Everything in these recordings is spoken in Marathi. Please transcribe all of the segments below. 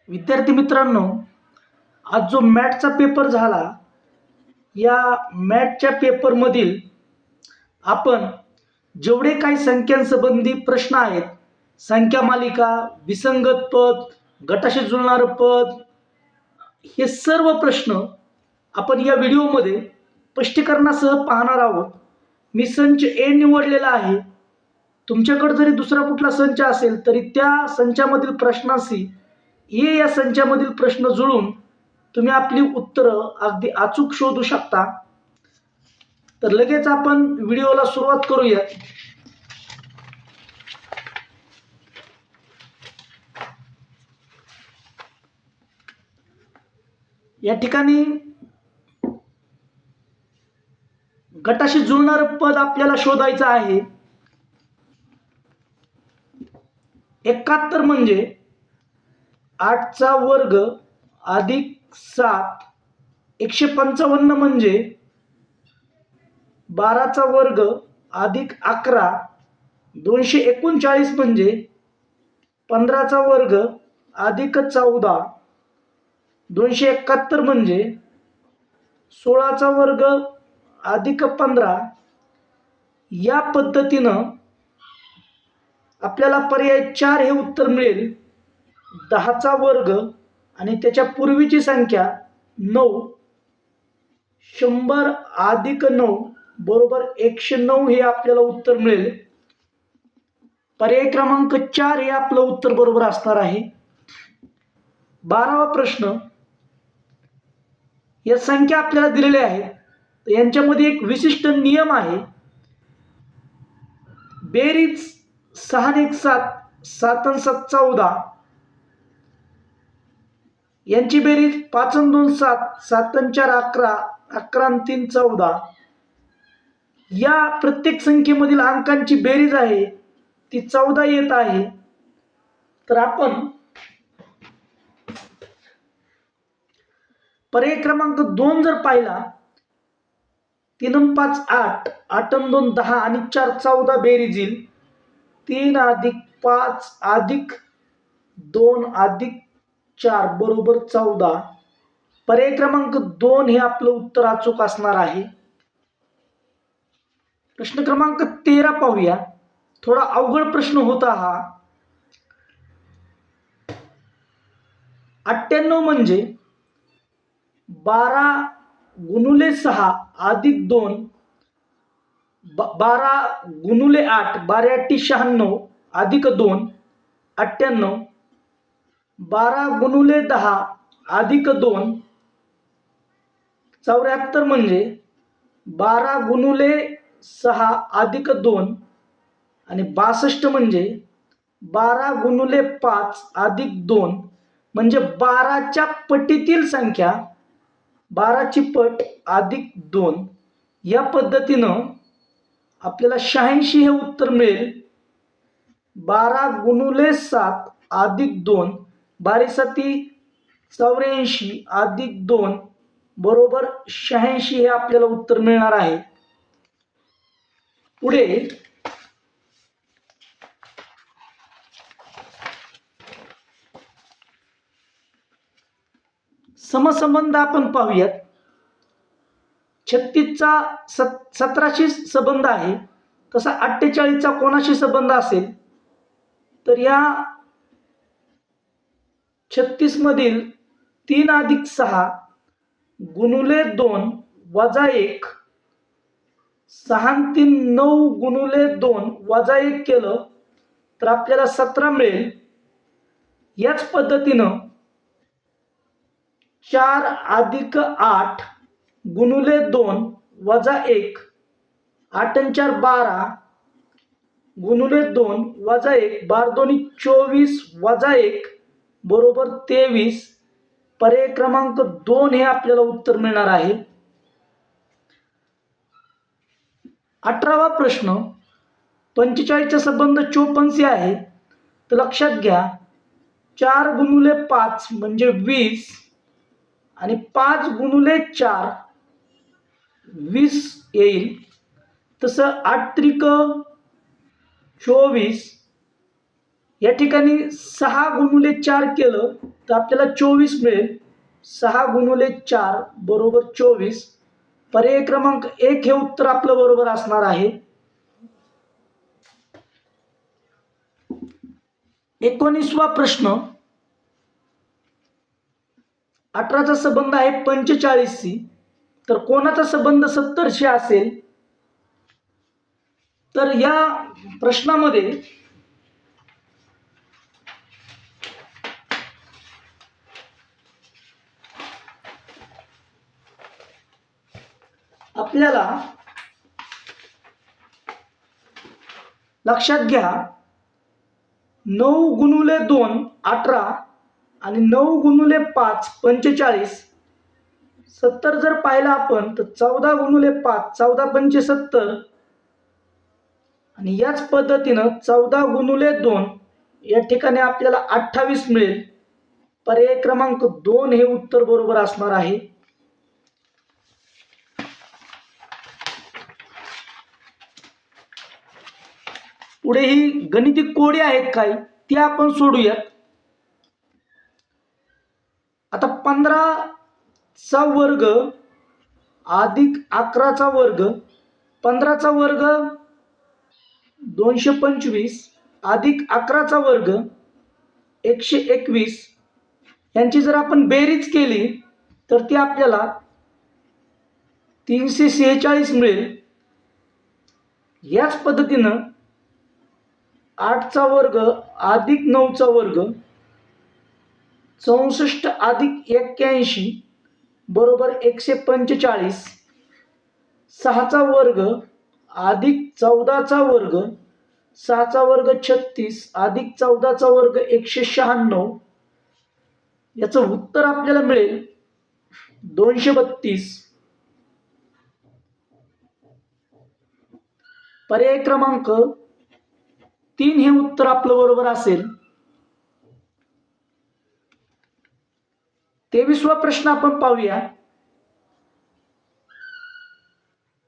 विद्यार्थी मित्रांनो, आज जो मॅथचा पेपर झाला, या मॅथच्या पेपरमधील आपण जेवढे काही संख्यांसंबंधी प्रश्न आहेत, संख्या मालिका, विसंगत पद, गटाशी जुळणारं पद, हे सर्व प्रश्न आपण या व्हिडिओमध्ये स्पष्टीकरणासह पाहणार आहोत. मी संच ए निवडलेला आहे. तुमच्याकडे जरी दुसरा कुठला संच असेल तरी त्या संचामधील प्रश्नांशी ए या संचामधील प्रश्न जुळून तुम्ही आपली उत्तरं अगदी अचूक शोधू शकता. तर लगेच आपण व्हिडिओला सुरुवात करूया. या ठिकाणी गटाशी जुळणारं पद आपल्याला शोधायचं आहे. 71 म्हणजे 8चा वर्ग अधिक 7. 155 म्हणजे 12चा वर्ग अधिक 11. 239 म्हणजे 15चा वर्ग अधिक 14. 271 म्हणजे 16चा वर्ग अधिक 15. या पद्धतीनं आपल्याला पर्याय 4 हे उत्तर मिळेल. 10चा वर्ग आणि त्याच्या पूर्वीची संख्या 9. 100 अधिक 9 बरोबर 109 हे आपल्याला उत्तर मिळेल. पर्याय क्रमांक 4 हे आपलं उत्तर बरोबर असणार आहे. 12वा प्रश्न. या संख्या आपल्याला दिलेल्या आहेत, तर यांच्यामध्ये एक विशिष्ट नियम आहे. बेरीज 6 आणि 1 7, 7 आणि 7 14. यांची बेरीज 5 आणि 2 7, 7 आणि 4 11, 11 आणि 3 14. या प्रत्येक संख्येमधील अंकांची बेरीज आहे ती 14 येत आहे. तर आपण पर्याय क्रमांक 2 जर पाहिला, 3 आणि 5 8, 8 आणि 2 10 आणि 4 14 बेरीज येईल. 3 अधिक 5 अधिक 2 अधिक 4 बरोबर 14. पर्याय क्रमांक 2 हे आपलं उत्तर अचूक असणार आहे. प्रश्न क्रमांक 13 पाहूया. थोडा अवघड प्रश्न होता हा. 98 म्हणजे 12 गुणुले 6 अधिक 2. 12 गुणुले 8, 12 8 96 अधिक 2 98. 12 गुणुले 10 अधिक 2 74 म्हणजे 12 गुणुले 6 अधिक 2. आणि 62 म्हणजे 12 गुणुले 5 अधिक 2 म्हणजे 12च्या पटीतील संख्या, 12ची पट अधिक 2. या पद्धतीनं आपल्याला 86 हे उत्तर मिळेल. 12 गुणुले 7 अधिक 2, 12 7 84 अधिक 2 बरोबर 86 हे आपल्याला उत्तर मिळणार आहे. पुढे समसंबंध आपण पाहूयात. 36चा 17शी संबंध आहे, तसा 48चा कोणाशी संबंध असेल, तर या 36 मधील 3 अधिक 6 गुणुले 2 वजा 1, 6 आणि 3 9 गुणुले 2 वजा 1 केलं तर आपल्याला 17 मिळेल. याच पद्धतीनं 4 अधिक 8 गुणुले 2 वजा 1, 8 आणि 4 12 गुणुले 2 वजा 1, 12 दोन्ही 24 वजा 1 बरोबर 23. पर्याय क्रमांक 2 हे आपल्याला उत्तर मिळणार आहे. 18वा प्रश्न. 45चा संबंध 54 आहे, तर लक्षात घ्या 4 गुणुले 5 म्हणजे 20 आणि 5 गुणुले 4 20 येईल. तसं 8 त्रिक 24 या ठिकाणी 6 गुणुले 4 केलं तर आपल्याला 24 मिळेल. 6 गुणुले 4 बरोबर 24. पर्याय क्रमांक 1 हे उत्तर आपलं बरोबर असणार आहे. 19वा प्रश्न. 18चा संबंध आहे 45शी, तर कोणाचा संबंध 70शी असेल? तर या प्रश्नामध्ये आपल्याला लक्षात घ्या, 9 गुणुले 2 18 आणि 9 गुणुले 5 45. 70 जर पाहिलं आपण तर 14 गुणुले 5 14×5 70. आणि याच पद्धतीनं 14 गुणुले 2 या ठिकाणी आपल्याला 28 मिळेल. पर्याय क्रमांक 2 हे उत्तर बरोबर असणार आहे. पुढे ही गणिती कोडे आहेत काही, ती आपण सोडूयात. आता 15चा वर्ग अधिक 11चा वर्ग, 15चा वर्ग 225 अधिक 11चा वर्ग 121. यांची जर आपण बेरीज केली तर ती आपल्याला 346 मिळेल. याच पद्धतीनं 8चा वर्ग अधिक 9चा वर्ग 64 अधिक 81 बरोबर 145. 6चा वर्ग अधिक 14चा वर्ग 6चा वर्ग 36 अधिक 14चा वर्ग 196. याचं उत्तर आपल्याला मिळेल 232. पर्याय क्रमांक 3 हे उत्तर आपलं बरोबर असेल. 23वा प्रश्न आपण पाहूया.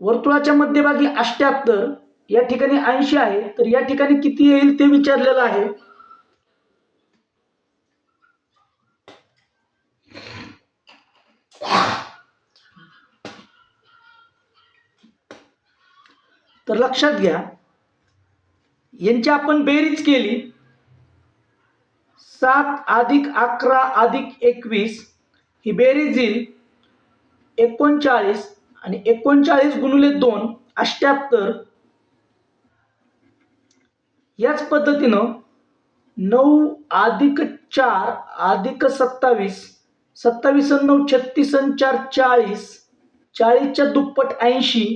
वर्तुळाच्या मध्यभागी 78, या ठिकाणी 80 आहे, तर या ठिकाणी किती येईल ते विचारलेलं आहे. तर लक्षात घ्या, यांची आपण बेरीज केली. 7 अधिक 11 अधिक 21 ही बेरीज येईल 39. आणि 39 गुणुले 2 78. याच पद्धतीनं 9 अधिक 4 अधिक 27 27 आणि 9 36 आणि 4 40 40च्या दुप्पट 80.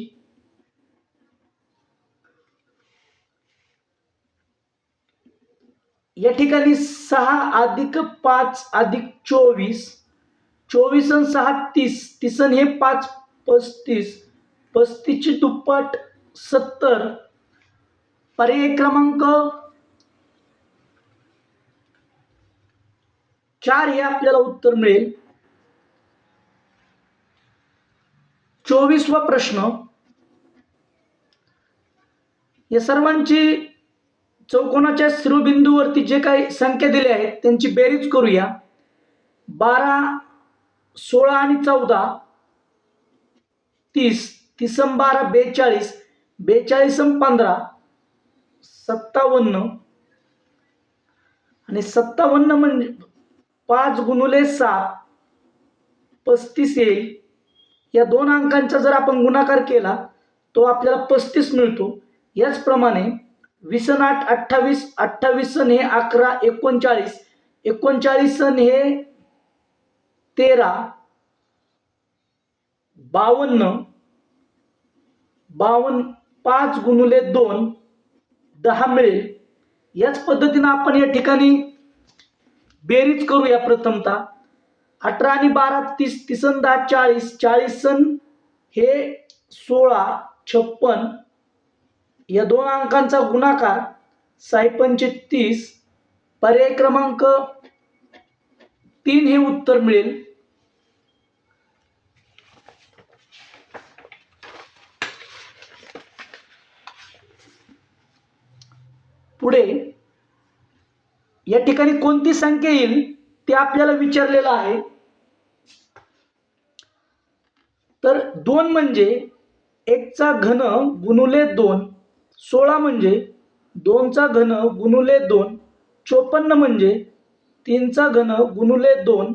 या ठिकाणी 6 अधिक 5 अधिक 24 24 आणि 6 30 30 आणि हे 5 35 35ची दुप्पट 70. पर्याय क्रमांक 4 हे आपल्याला उत्तर मिळेल. 24वा प्रश्न. या सर्वांची चौकोनाच्या शिरोबिंदूवरती जे काही संख्या दिल्या आहेत त्यांची बेरीज करूया. 12 16 आणि 14 30 30 आणि 12 42 42 आणि 15 57. आणि 57 म्हणजे 5 गुणुले 7 35 येईल. या दोन अंकांचा जर आपण गुणाकार केला तो आपल्याला 35 मिळतो. याचप्रमाणे 20 आणि 8 28 28 आणि हे 11 39 39 आणि हे 13 52 52 5 गुणुले 2 10 मिळेल. याच पद्धतीनं आपण या ठिकाणी बेरीज करूया. प्रथमतः 18 आणि 12 30 30 आणि 10 40 40 आणि हे 16 56. या दोन अंकांचा गुणाकार 6 30. पर्याय क्रमांक 3 हे उत्तर मिळेल. पुढे या ठिकाणी कोणती संख्या येईल ते आपल्याला विचारलेलं आहे. तर 2 म्हणजे 1 चा घन गुणुले 2, 16 म्हणजे 2 चा घन गुणुले 2, 54 म्हणजे 3 चा घन गुणुले 2,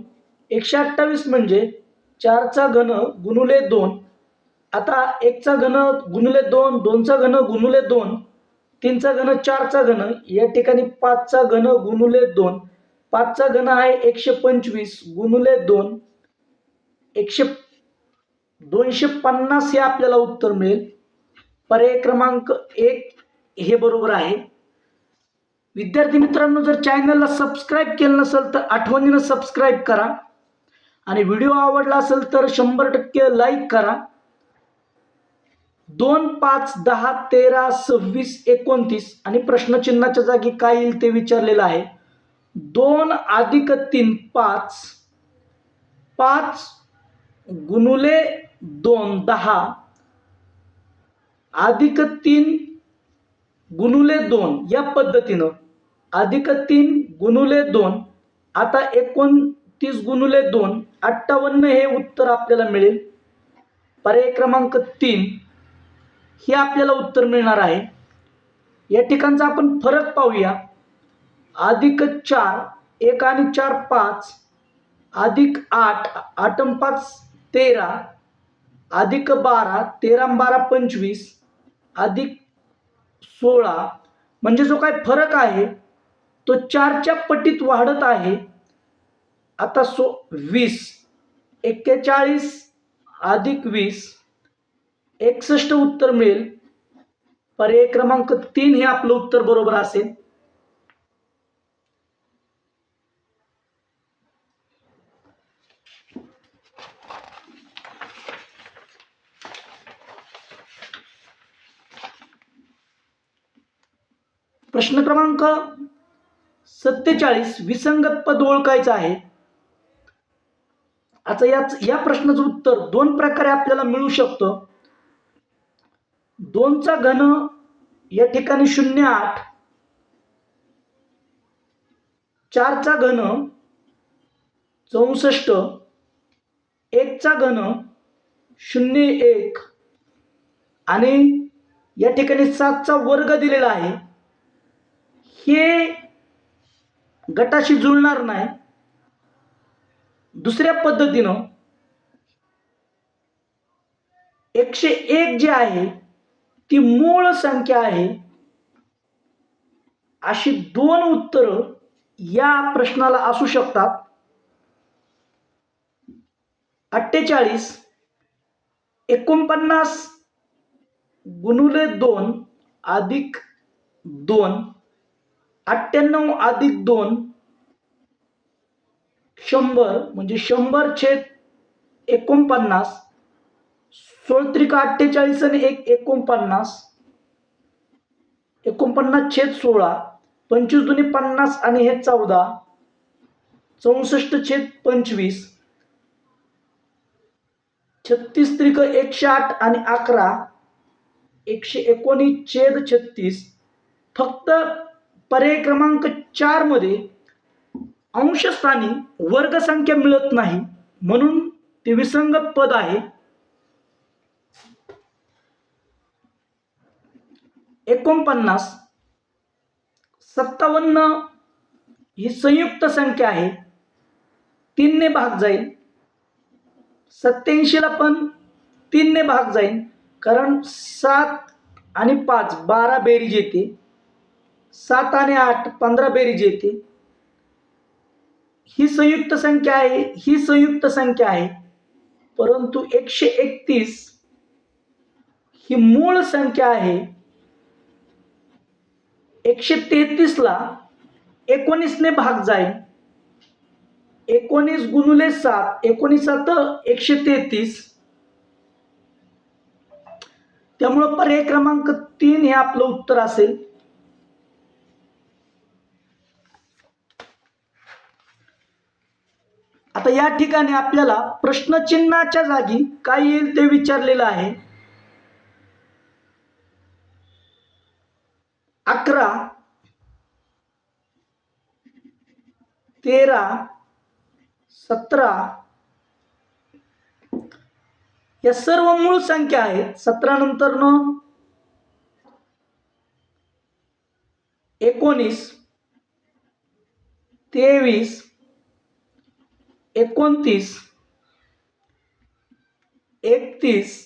128 म्हणजे 4 चा घन गुणुले 2. आता 1 चा घन गुणुले 2, 2 चा घन गुणुले 2, 3 चा घन, 4 चा घन, या ठिकाणी 5 चा घन गुणुले 2. 5 चा घन आहे 125 गुणुले 2, 250 हे आपल्याला उत्तर मिळेल. पर्याय क्रमांक 1 हे बरोबर आहे. विद्यार्थी मित्रांनो, जर चॅनलला सबस्क्राईब केलं नसेल तर आठवणीनं सबस्क्राईब करा आणि व्हिडिओ आवडला असेल तर 100% लाईक करा. 2, 5, 10, 13, 26, 29 आणि प्रश्नचिन्हाच्या जागी काय येईल ते विचारलेलं आहे. 2 अधिक 3 5, 5 गुणुले 2 10 अधिक 3 गुणुले 2 या पद्धतीनं अधिक 3 गुणुले 2. आता 29 गुणुले 2 58 हे उत्तर आपल्याला मिळेल. पर्याय क्रमांक 3 हे आपल्याला उत्तर मिळणार आहे. या ठिकाणचा आपण फरक पाहूया. अधिक 4, 1 आणि 4 5, अधिक 8, 8 आणि 5 13, अधिक 12, 13 आणि 12 25, अधिक 16, म्हणजे जो काय फरक आहे तो 4च्या पटीत वाढत आहे. आता 20, 41 अधिक 20, 61 उत्तर मिळेल. पर्याय क्रमांक 3 हे आपलं उत्तर बरोबर असेल. प्रश्न क्रमांक 47, विसंगत पद ओळखायचं आहे. आता या प्रश्नाचं उत्तर 2 प्रकारे आपल्याला मिळू शकतं. 2 चा घन या ठिकाणी 08, 4 चा घन 64, 1 चा घन 01 आणि या ठिकाणी 7 चा वर्ग दिलेला आहे. हे गटाशी जुळणार नाही. दुसऱ्या पद्धतीनं 101 जी आहे ती मूळ संख्या आहे. अशी 2 उत्तरं या प्रश्नाला असू शकतात. 48, 49 गुणुले 2 अधिक 2, 98 अधिक 2, 100 म्हणजे 100 छेद 49, 16 त्रिक 48 आणि 1 49, 49 छेद 16, 25 दुनी 50 आणि हे 14, 64 छेद 25, 36 त्रिक 108 आणि 11, 119 छेद 36. फक्त पर्याय क्रमांक 4 मध्ये अंशस्थानी वर्गसंख्या मिळत नाही, म्हणून ते विसंगत पद आहे. 49, 57 ही संयुक्त संख्या आहे. 3 ने भाग जाईल. 87 ला पण 3 ने भाग जाईल, कारण 7 आणि 5 12 बेरीज येते. 7 आणि 8 15 बेरीज येते. ही संयुक्त संख्या आहे, ही संयुक्त संख्या आहे. परंतु 131 ही मूळ संख्या आहे. 133 ला 19 ने भाग जाईल. 19 गुणुले 7, 19 7 133. त्यामुळे पर्याय क्रमांक 3 हे आपलं उत्तर असेल. आता या ठिकाणी आपल्याला प्रश्नचिन्हाच्या जागी काय येईल ते विचारलेलं आहे. 11 13, 17 या सर्व मूळ संख्या आहेत. 17 नंतर 19, 23, 29, 31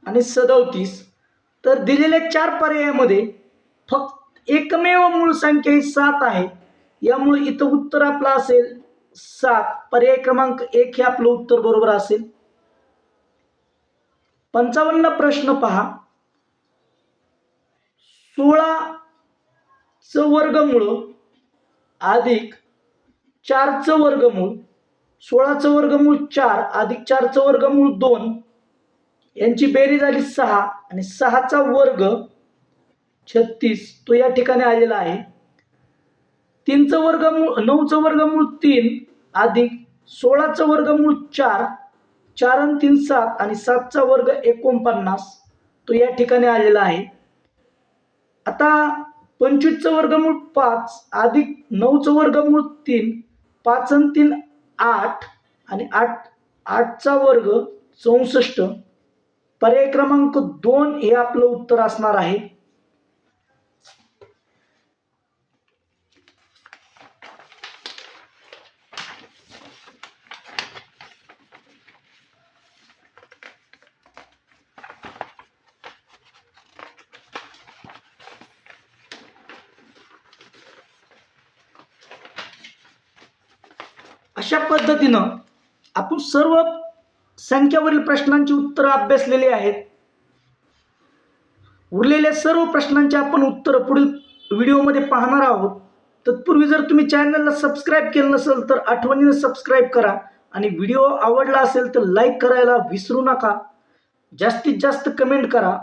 आणि 37. तर दिलेल्या 4 पर्यायामध्ये फक्त एकमेव मूळ संख्या ही 7 आहे. यामुळे इथं उत्तर आपलं असेल 7. पर्याय क्रमांक 1 हे आपलं उत्तर बरोबर असेल. 55 प्रश्न पहा. 16चं वर्गमूळ अधिक 4चं वर्गमूळ, 16चं वर्गमूळ 4 अधिक 4चं वर्गमूळ 2 यांची बेरीज झाली 6 आणि 6चा वर्ग 36 तो या ठिकाणी आलेला आहे. 3चं वर्गमूळ 9चं वर्गमूळ 3 अधिक 16चं वर्गमूळ 4, 4 आणि 3 7 आणि 7चा वर्ग 49 तो या ठिकाणी आलेला आहे. आता 25चं वर्गमूळ 5 अधिक 9चं वर्गमूळ 3, 5 आणि 3 8 आणि 8चा वर्ग 64. पर्याय क्रमांक 2 हे आपलं उत्तर असणार आहे. अशा पद्धतीनं आपण सर्व संख्यावरील प्रश्नांची उत्तरं अभ्यासलेली आहेत. उरलेल्या सर्व प्रश्नांची आपण उत्तरं पुढील व्हिडिओमध्ये पाहणार आहोत. तत्पूर्वी जर तुम्ही चॅनलला सबस्क्राईब केलं नसेल तर आठवणीने सबस्क्राईब करा आणि व्हिडिओ आवडला असेल तर लाईक करायला विसरू नका. जास्तीत जास्त कमेंट करा.